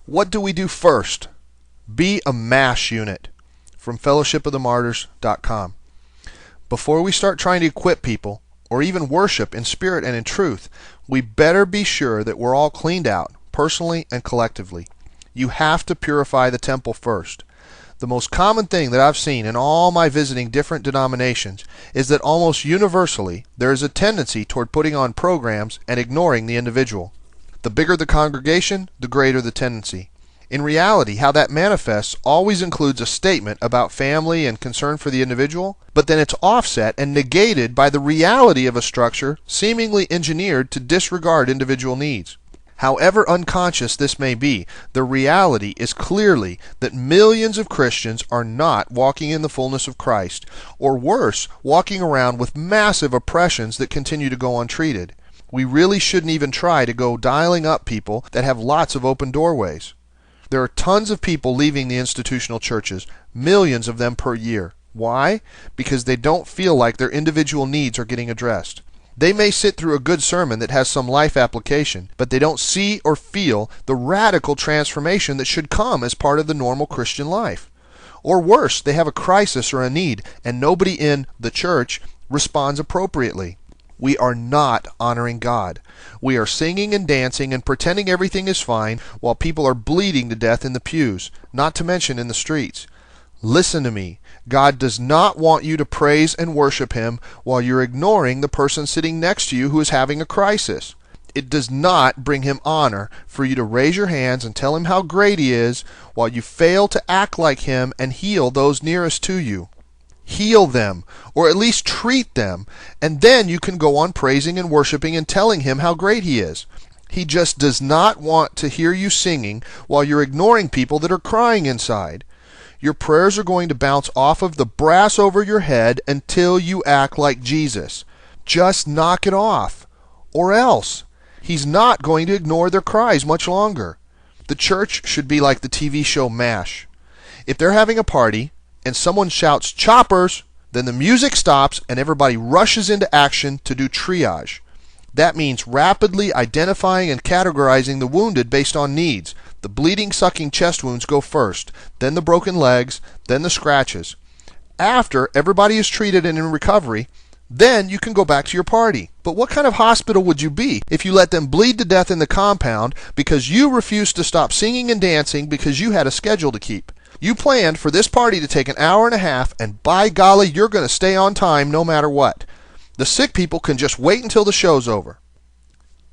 What do we do first? Be a MASH unit from fellowshipofthemartyrs.com. Before we start trying to equip people, or even worship in spirit and in truth, we better be sure that we're all cleaned out, personally and collectively. You have to purify the temple first. The most common thing that I've seen in all my visiting different denominations is that almost universally there is a tendency toward putting on programs and ignoring the individual. The bigger the congregation, the greater the tendency. In reality, how that manifests always includes a statement about family and concern for the individual, but then it's offset and negated by the reality of a structure seemingly engineered to disregard individual needs. However unconscious this may be, the reality is clearly that millions of Christians are not walking in the fullness of Christ, or worse, walking around with massive oppressions that continue to go untreated. We really shouldn't even try to go dialing up people that have lots of open doorways. There are tons of people leaving the institutional churches, millions of them per year. Why? Because they don't feel like their individual needs are getting addressed. They may sit through a good sermon that has some life application, but they don't see or feel the radical transformation that should come as part of the normal Christian life. Or worse, they have a crisis or a need, and nobody in the church responds appropriately. We are not honoring God. We are singing and dancing and pretending everything is fine while people are bleeding to death in the pews, not to mention in the streets. Listen to me. God does not want you to praise and worship Him while you're ignoring the person sitting next to you who is having a crisis. It does not bring Him honor for you to raise your hands and tell Him how great He is while you fail to act like Him and heal those nearest to you. Heal them, or at least treat them, and then you can go on praising and worshiping and telling Him how great He is. He just does not want to hear you singing while you're ignoring people that are crying inside. Your prayers are going to bounce off of the brass over your head until you act like Jesus. Just knock it off, or else. He's not going to ignore their cries much longer. The church should be like the TV show MASH. If they're having a party, and someone shouts, "Choppers!" then the music stops and everybody rushes into action to do triage. That means rapidly identifying and categorizing the wounded based on needs. The bleeding, sucking chest wounds go first, then the broken legs, then the scratches. After everybody is treated and in recovery, then you can go back to your party. But what kind of hospital would you be if you let them bleed to death in the compound because you refused to stop singing and dancing because you had a schedule to keep? You planned for this party to take an hour and a half, and by golly, you're going to stay on time no matter what. The sick people can just wait until the show's over.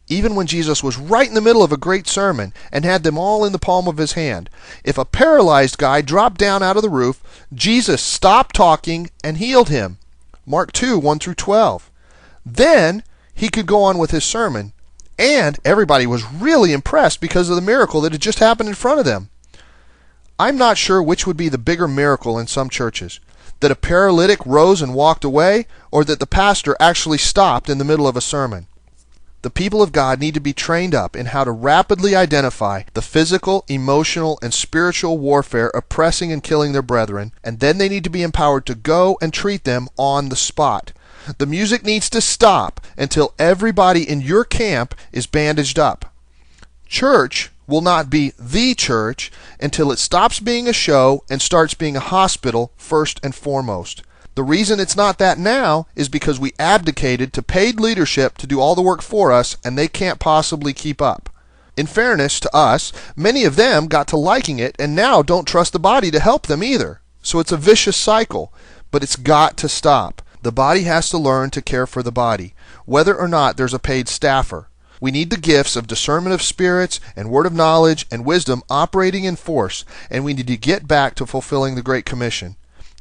Even when Jesus was right in the middle of a great sermon and had them all in the palm of His hand, if a paralyzed guy dropped down out of the roof, Jesus stopped talking and healed him. Mark 2, 1-12. Then He could go on with His sermon, and everybody was really impressed because of the miracle that had just happened in front of them. I'm not sure which would be the bigger miracle in some churches, that a paralytic rose and walked away, or that the pastor actually stopped in the middle of a sermon. The people of God need to be trained up in how to rapidly identify the physical, emotional, and spiritual warfare oppressing and killing their brethren, and then they need to be empowered to go and treat them on the spot. The music needs to stop until everybody in your camp is bandaged up. Church will not be the church until it stops being a show and starts being a hospital first and foremost. The reason it's not that now is because we abdicated to paid leadership to do all the work for us, and they can't possibly keep up. In fairness to us, many of them got to liking it and now don't trust the body to help them either. So it's a vicious cycle, but it's got to stop. The body has to learn to care for the body, whether or not there's a paid staffer. We need the gifts of discernment of spirits and word of knowledge and wisdom operating in force, and we need to get back to fulfilling the Great Commission.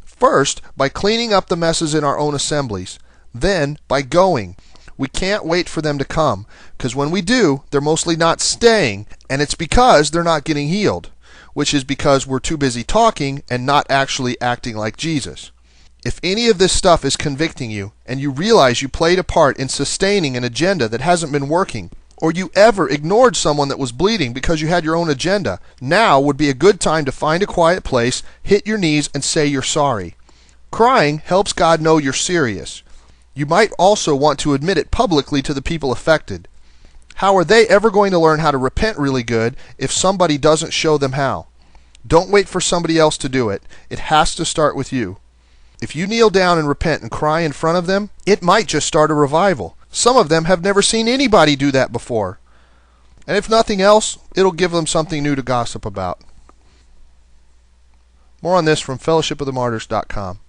First, by cleaning up the messes in our own assemblies. Then, by going. We can't wait for them to come, because when we do, they're mostly not staying, and it's because they're not getting healed, which is because we're too busy talking and not actually acting like Jesus. If any of this stuff is convicting you, and you realize you played a part in sustaining an agenda that hasn't been working, or you ever ignored someone that was bleeding because you had your own agenda, now would be a good time to find a quiet place, hit your knees, and say you're sorry. Crying helps God know you're serious. You might also want to admit it publicly to the people affected. How are they ever going to learn how to repent really good if somebody doesn't show them how? Don't wait for somebody else to do it. It has to start with you. If you kneel down and repent and cry in front of them, it might just start a revival. Some of them have never seen anybody do that before. And if nothing else, it'll give them something new to gossip about. More on this from fellowshipofthemartyrs.com.